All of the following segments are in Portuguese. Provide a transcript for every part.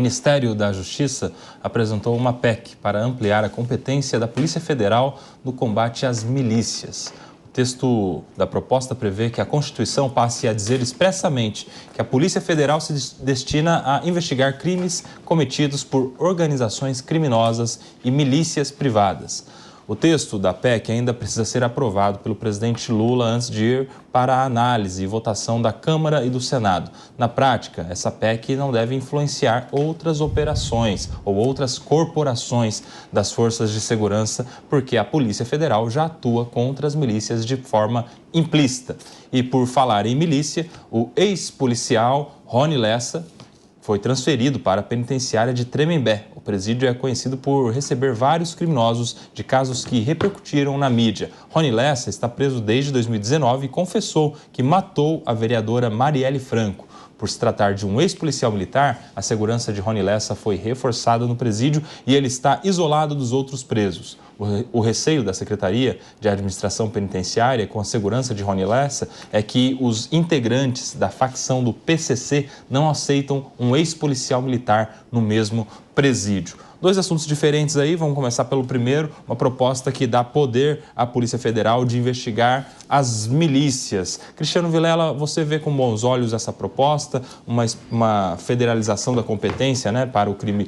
Ministério da Justiça apresentou uma PEC para ampliar a competência da Polícia Federal no combate às milícias. O texto da proposta prevê que a Constituição passe a dizer expressamente que a Polícia Federal se destina a investigar crimes cometidos por organizações criminosas e milícias privadas. O texto da PEC ainda precisa ser aprovado pelo presidente Lula antes de ir para a análise e votação da Câmara e do Senado. Na prática, essa PEC não deve influenciar outras operações ou outras corporações das forças de segurança, porque a Polícia Federal já atua contra as milícias de forma implícita. E por falar em milícia, o ex-policial Rony Lessa foi transferido para a penitenciária de Tremembé. O presídio é conhecido por receber vários criminosos de casos que repercutiram na mídia. Rony Lessa está preso desde 2019 e confessou que matou a vereadora Marielle Franco. Por se tratar de um ex-policial militar, a segurança de Rony Lessa foi reforçada no presídio e ele está isolado dos outros presos. O receio da Secretaria de Administração Penitenciária com a segurança de Rony Lessa é que os integrantes da facção do PCC não aceitam um ex-policial militar no mesmo presídio. Dois assuntos diferentes aí, vamos começar pelo primeiro, uma proposta que dá poder à Polícia Federal de investigar as milícias. Cristiano Vilela, você vê com bons olhos essa proposta, uma federalização da competência, né, para o crime,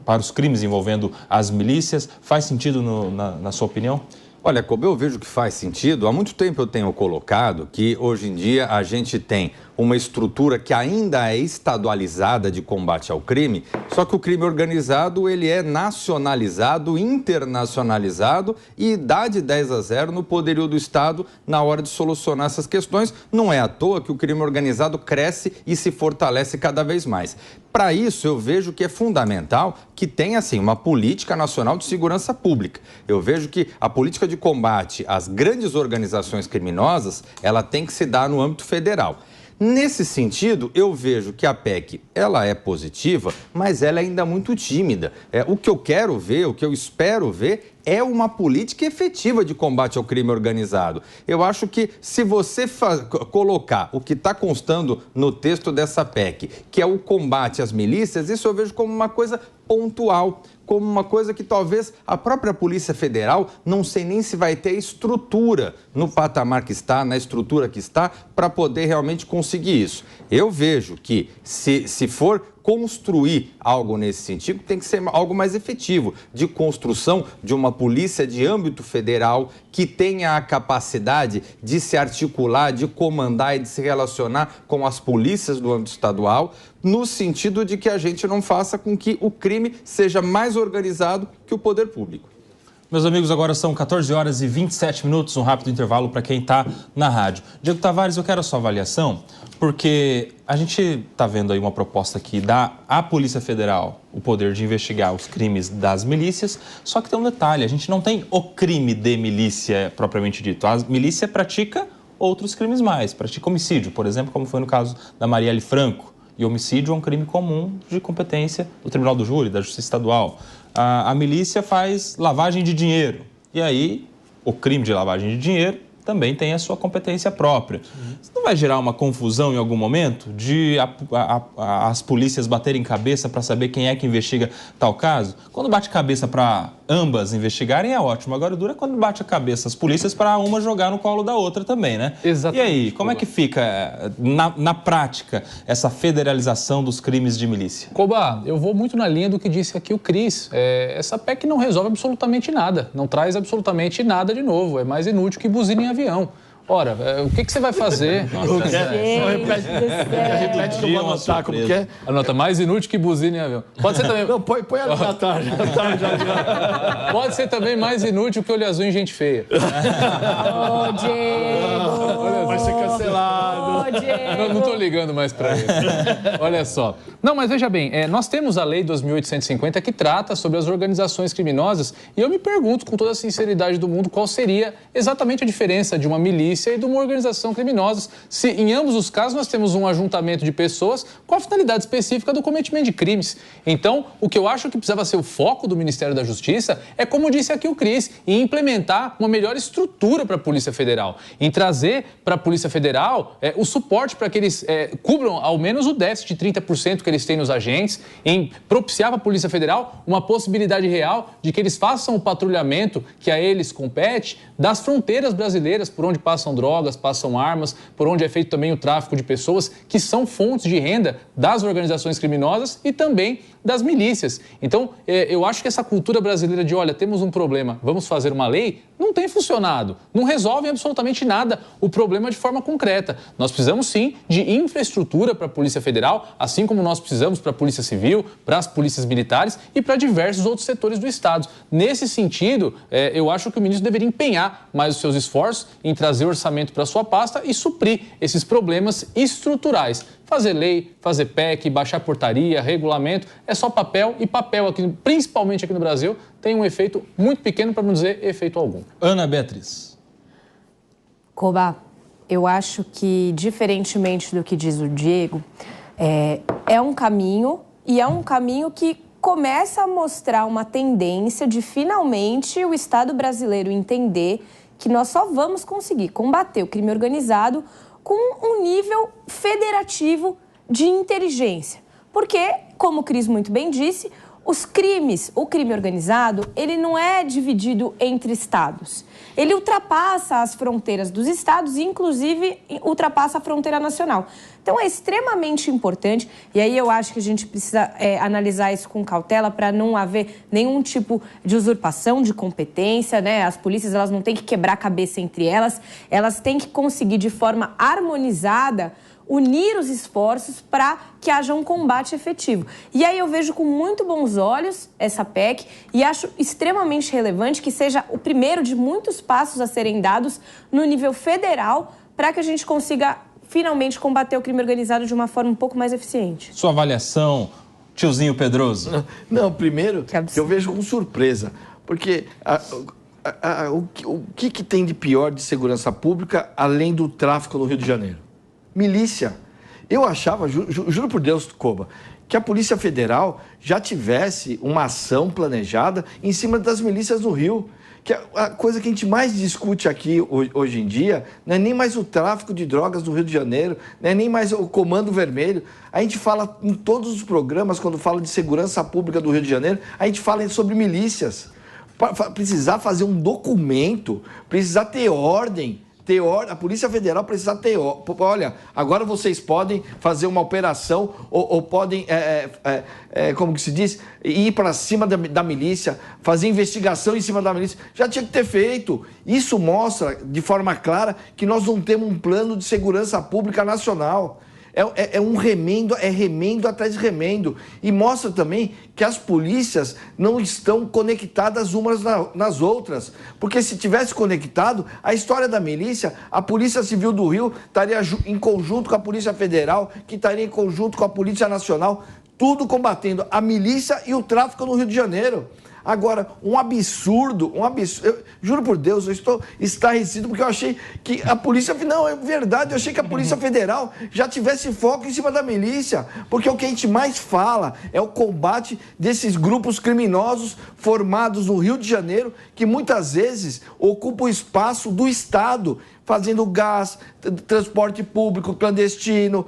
para os crimes envolvendo as milícias, faz sentido na sua opinião? Olha, como eu vejo que faz sentido, há muito tempo eu tenho colocado que hoje em dia a gente tem uma estrutura que ainda é estadualizada de combate ao crime, só que o crime organizado ele é nacionalizado, internacionalizado e dá de 10-0 no poderio do Estado na hora de solucionar essas questões. Não é à toa que o crime organizado cresce e se fortalece cada vez mais. Para isso, eu vejo que é fundamental que tenha, assim, uma política nacional de segurança pública. Eu vejo que a política de combate às grandes organizações criminosas, ela tem que se dar no âmbito federal. Nesse sentido, eu vejo que a PEC, ela é positiva, mas ela é ainda muito tímida. O que eu quero ver, o que eu espero ver é uma política efetiva de combate ao crime organizado. Eu acho que se você colocar o que está constando no texto dessa PEC, que é o combate às milícias, isso eu vejo como uma coisa pontual, como uma coisa que talvez a própria Polícia Federal não sei nem se vai ter estrutura no patamar que está, na estrutura que está, para poder realmente conseguir isso. Eu vejo que se for construir algo nesse sentido, tem que ser algo mais efetivo, de construção de uma polícia de âmbito federal que tenha a capacidade de se articular, de comandar e de se relacionar com as polícias do âmbito estadual, no sentido de que a gente não faça com que o crime seja mais organizado que o poder público. Meus amigos, agora são 14 horas e 27 minutos, um rápido intervalo para quem está na rádio. Diego Tavares, eu quero a sua avaliação, porque a gente está vendo aí uma proposta que dá à Polícia Federal o poder de investigar os crimes das milícias, só que tem um detalhe, a gente não tem o crime de milícia propriamente dito. A milícia pratica outros crimes mais, pratica homicídio, por exemplo, como foi no caso da Marielle Franco. E homicídio é um crime comum de competência do Tribunal do Júri, da Justiça Estadual. A milícia faz lavagem de dinheiro. E aí, o crime de lavagem de dinheiro também tem a sua competência própria. Isso não vai gerar uma confusão em algum momento de as polícias baterem cabeça para saber quem é que investiga tal caso? Quando bate cabeça para ambas investigarem é ótimo. Agora, o duro é quando bate a cabeça as polícias para uma jogar no colo da outra também, né? Exatamente. E aí, como é que fica na prática essa federalização dos crimes de milícia? Koba, eu vou muito na linha do que disse aqui o Cris. Essa PEC não resolve absolutamente nada, não traz absolutamente nada de novo, é mais inútil que buzina em avião. Ora, o que você vai fazer? Repete que eu vou anotar como que é. Anota, mais inútil que buzina em avião. Pode ser também... Não, põe ela na tarde. Pode ser também mais inútil que olho azul em gente feia. Ô, Diego! Vai ser cancelado. Ô, Diego! Não estou ligando mais para isso. Olha só. Não, mas veja bem, nós temos a Lei 2.850 que trata sobre as organizações criminosas e eu me pergunto com toda a sinceridade do mundo qual seria exatamente a diferença de uma milícia e de uma organização criminosa, se em ambos os casos nós temos um ajuntamento de pessoas com a finalidade específica do cometimento de crimes. Então, o que eu acho que precisava ser o foco do Ministério da Justiça é, como disse aqui o Cris, em implementar uma melhor estrutura para a Polícia Federal, em trazer para a Polícia Federal os suporte para que eles cubram ao menos o déficit de 30% que eles têm nos agentes, em propiciar para a Polícia Federal uma possibilidade real de que eles façam o patrulhamento que a eles compete das fronteiras brasileiras, por onde passam drogas, passam armas, por onde é feito também o tráfico de pessoas, que são fontes de renda das organizações criminosas e também das milícias. Então, eu acho que essa cultura brasileira de, olha, temos um problema, vamos fazer uma lei, não tem funcionado. Não resolve absolutamente nada o problema de forma concreta. Nós precisamos, sim, de infraestrutura para a Polícia Federal, assim como nós precisamos para a Polícia Civil, para as polícias militares e para diversos outros setores do Estado. Nesse sentido, eu acho que o ministro deveria empenhar mais os seus esforços em trazer orçamento para a sua pasta e suprir esses problemas estruturais. Fazer lei, fazer PEC, baixar portaria, regulamento, é só papel, e papel, aqui, principalmente aqui no Brasil, tem um efeito muito pequeno, para não dizer efeito algum. Ana Beatriz. Koba, eu acho que, diferentemente do que diz o Diego, é um caminho, e é um caminho que começa a mostrar uma tendência de, finalmente, o Estado brasileiro entender que nós só vamos conseguir combater o crime organizado com um nível federativo de inteligência. Porque, como o Cris muito bem disse, o crime organizado, ele não é dividido entre estados. Ele ultrapassa as fronteiras dos estados e, inclusive, ultrapassa a fronteira nacional. Então, é extremamente importante, e aí eu acho que a gente precisa analisar isso com cautela para não haver nenhum tipo de usurpação de competência, né? As polícias, elas não têm que quebrar a cabeça entre elas, elas têm que conseguir, de forma harmonizada, unir os esforços para que haja um combate efetivo. E aí eu vejo com muito bons olhos essa PEC e acho extremamente relevante que seja o primeiro de muitos passos a serem dados no nível federal para que a gente consiga finalmente combater o crime organizado de uma forma um pouco mais eficiente. Sua avaliação, tiozinho Pedroso? Não, primeiro, que eu vejo com surpresa, porque o que tem de pior de segurança pública além do tráfico no Rio de Janeiro? Milícia. Eu achava, juro por Deus, Koba, que a Polícia Federal já tivesse uma ação planejada em cima das milícias no Rio. Que a coisa que a gente mais discute aqui hoje em dia não é nem mais o tráfico de drogas no Rio de Janeiro, não é nem mais o Comando Vermelho. A gente fala em todos os programas, quando fala de segurança pública do Rio de Janeiro, a gente fala sobre milícias. Precisar fazer um documento, precisar ter ordem. A Polícia Federal precisa ter... Olha, agora vocês podem fazer uma operação ou podem, como que se diz, ir para cima da milícia, fazer investigação em cima da milícia. Já tinha que ter feito. Isso mostra, de forma clara, que nós não temos um plano de segurança pública nacional. É um remendo, remendo atrás de remendo. E mostra também que as polícias não estão conectadas umas nas outras. Porque se tivesse conectado, a história da milícia, a Polícia Civil do Rio estaria em conjunto com a Polícia Federal, que estaria em conjunto com a Polícia Nacional, tudo combatendo a milícia e o tráfico no Rio de Janeiro. Agora, um absurdo, eu juro por Deus, eu estou estarrecido porque eu achei que a Polícia... Não, é verdade, eu achei que a Polícia Federal já tivesse foco em cima da milícia, porque o que a gente mais fala é o combate desses grupos criminosos formados no Rio de Janeiro, que muitas vezes ocupam o espaço do Estado, fazendo gás, transporte público clandestino,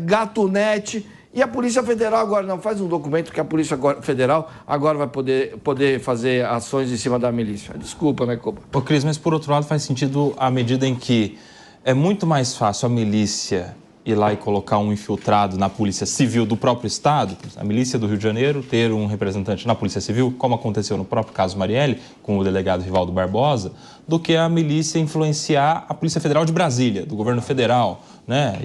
gatunete... E a Polícia Federal agora não faz um documento que a Polícia Federal agora vai poder fazer ações em cima da milícia. Desculpa, né, Koba? Ô, Cris, mas por outro lado faz sentido à medida em que é muito mais fácil a milícia ir lá e colocar um infiltrado na Polícia Civil do próprio Estado, a milícia do Rio de Janeiro, ter um representante na Polícia Civil, como aconteceu no próprio caso Marielle, com o delegado Rivaldo Barbosa, do que a milícia influenciar a Polícia Federal de Brasília, do governo federal, né?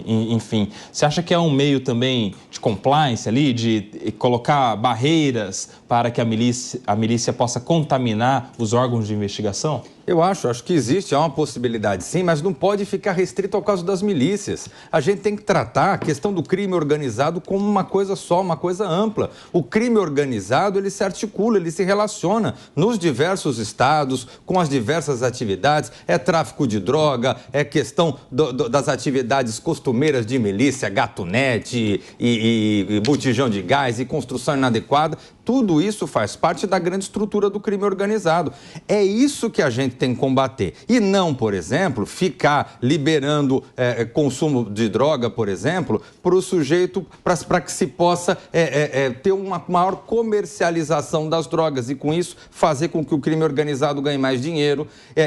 Enfim, você acha que é um meio também de compliance ali, de colocar barreiras para que a milícia possa contaminar os órgãos de investigação? Eu acho que existe, há uma possibilidade sim, mas não pode ficar restrito ao caso das milícias. A gente tem que tratar a questão do crime organizado como uma coisa só, uma coisa ampla. O crime organizado, ele se articula, ele se relaciona nos diversos estados, com as diversas atividades, é tráfico de droga, é questão das as atividades costumeiras de milícia, gatunete e botijão de gás e construção inadequada, tudo isso faz parte da grande estrutura do crime organizado. É isso que a gente tem que combater. E não, por exemplo, ficar liberando consumo de droga, por exemplo, para o sujeito, para que se possa ter uma maior comercialização das drogas e, com isso, fazer com que o crime organizado ganhe mais dinheiro.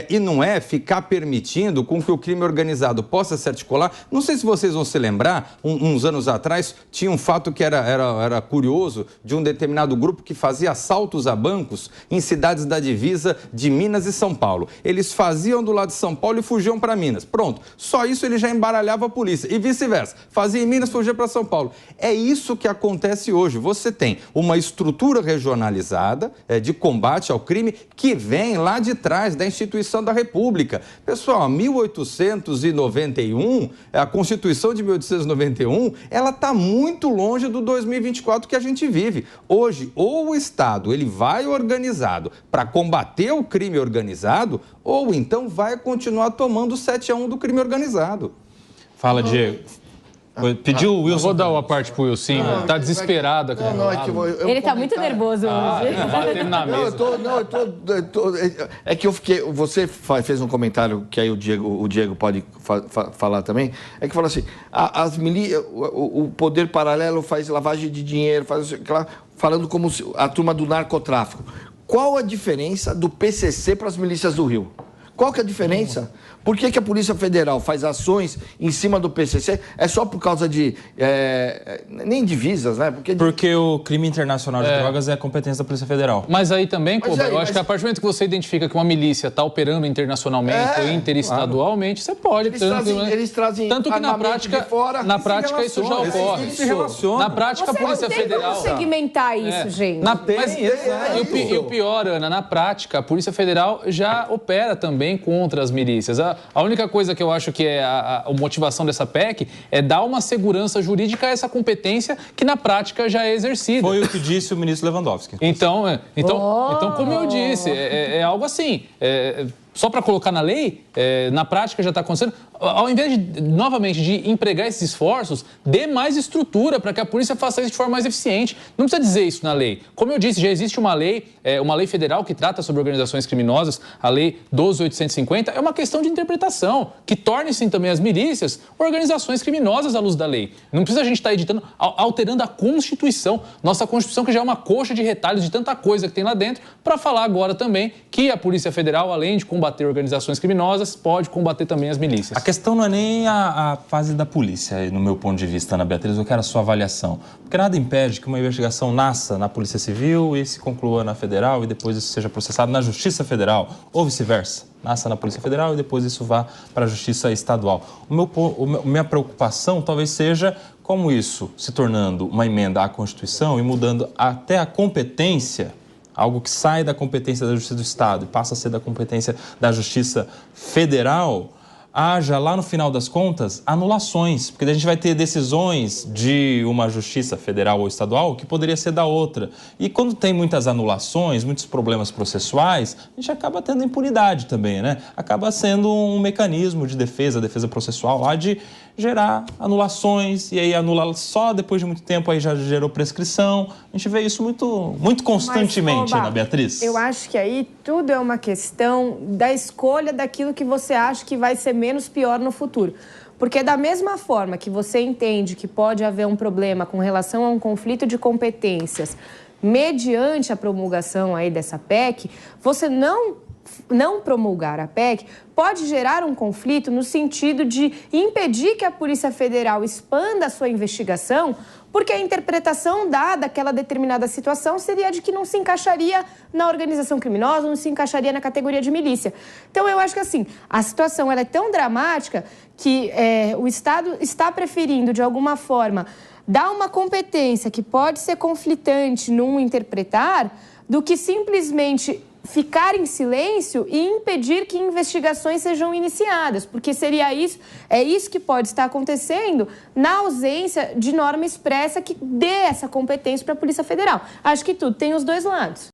E não é ficar permitindo com que o crime organizado possa se articular. Não sei se vocês vão se lembrar, uns anos atrás, tinha um fato que era curioso de um determinado grupo que fazia assaltos a bancos em cidades da divisa de Minas e São Paulo. Eles faziam do lado de São Paulo e fugiam para Minas. Pronto. Só isso ele já embaralhava a polícia. E vice-versa. Fazia em Minas, fugia para São Paulo. É isso que acontece hoje. Você tem uma estrutura regionalizada de combate ao crime que vem lá de trás da instituição da República. Pessoal, 1891, a Constituição de 1891, ela está muito longe do 2024 que a gente vive. Hoje, ou o Estado ele vai organizado para combater o crime organizado, ou então vai continuar tomando o 7-1 do crime organizado. Fala, Diego. Pediu o Wilson. Eu vou dar uma parte pro Wilson. Tá desesperado aqui. Ele tá muito nervoso hoje. Batendo na mesa. É que eu fiquei... Você fez um comentário que aí o Diego pode falar também. É que falou assim, o poder paralelo faz lavagem de dinheiro, falando como a turma do narcotráfico. Qual a diferença do PCC para as milícias do Rio? Qual que é a diferença? Por que a Polícia Federal faz ações em cima do PCC? É só por causa de... nem divisas, né? Porque o crime internacional de drogas é competência da Polícia Federal. Mas aí também, Koba, eu acho que a partir do momento que você identifica que uma milícia está operando internacionalmente ou interestadualmente, você pode... Eles trazem tanto que na prática, de fora, isso já ocorre. Na prática, a Polícia Federal... Como segmentar isso, gente? E o pior, Ana, na prática, a Polícia Federal já opera também contra as milícias. A única coisa que eu acho que é a motivação dessa PEC é dar uma segurança jurídica a essa competência que na prática já é exercida. Foi o que disse o ministro Lewandowski. Então como eu disse, é algo assim... Só para colocar na lei, na prática já está acontecendo. Ao invés de, novamente, de empregar esses esforços, dê mais estrutura para que a polícia faça isso de forma mais eficiente. Não precisa dizer isso na lei. Como eu disse, já existe uma lei federal que trata sobre organizações criminosas, a Lei 12.850, é uma questão de interpretação, que torne, sim, também as milícias organizações criminosas à luz da lei. Não precisa a gente estar editando, alterando a Constituição, nossa Constituição que já é uma coxa de retalhos de tanta coisa que tem lá dentro, para falar agora também que a Polícia Federal, além de combater organizações criminosas, pode combater também as milícias. A questão não é nem a fase da polícia, no meu ponto de vista, Ana Beatriz, eu quero a sua avaliação. Porque nada impede que uma investigação nasça na Polícia Civil e se conclua na Federal e depois isso seja processado na Justiça Federal, ou vice-versa. Nasça na Polícia Federal e depois isso vá para a Justiça Estadual. Minha preocupação talvez seja como isso se tornando uma emenda à Constituição e mudando até a competência, algo que sai da competência da Justiça do Estado e passa a ser da competência da Justiça Federal, haja lá no final das contas anulações, porque a gente vai ter decisões de uma justiça federal ou estadual que poderia ser da outra. E quando tem muitas anulações, muitos problemas processuais, a gente acaba tendo impunidade também, né? Acaba sendo um mecanismo de defesa processual lá de gerar anulações, e aí anula só depois de muito tempo, aí já gerou prescrição. A gente vê isso muito constantemente, Ana Beatriz. Eu acho que aí tudo é uma questão da escolha daquilo que você acha que vai ser menos pior no futuro. Porque da mesma forma que você entende que pode haver um problema com relação a um conflito de competências mediante a promulgação aí dessa PEC, você não promulgar a PEC pode gerar um conflito no sentido de impedir que a Polícia Federal expanda a sua investigação, porque a interpretação dada àquela determinada situação seria de que não se encaixaria na organização criminosa, não se encaixaria na categoria de milícia. Então, eu acho que assim, a situação ela é tão dramática que o Estado está preferindo, de alguma forma, dar uma competência que pode ser conflitante num interpretar, do que simplesmente ficar em silêncio e impedir que investigações sejam iniciadas, porque é isso que pode estar acontecendo na ausência de norma expressa que dê essa competência para a Polícia Federal. Acho que tudo tem os dois lados.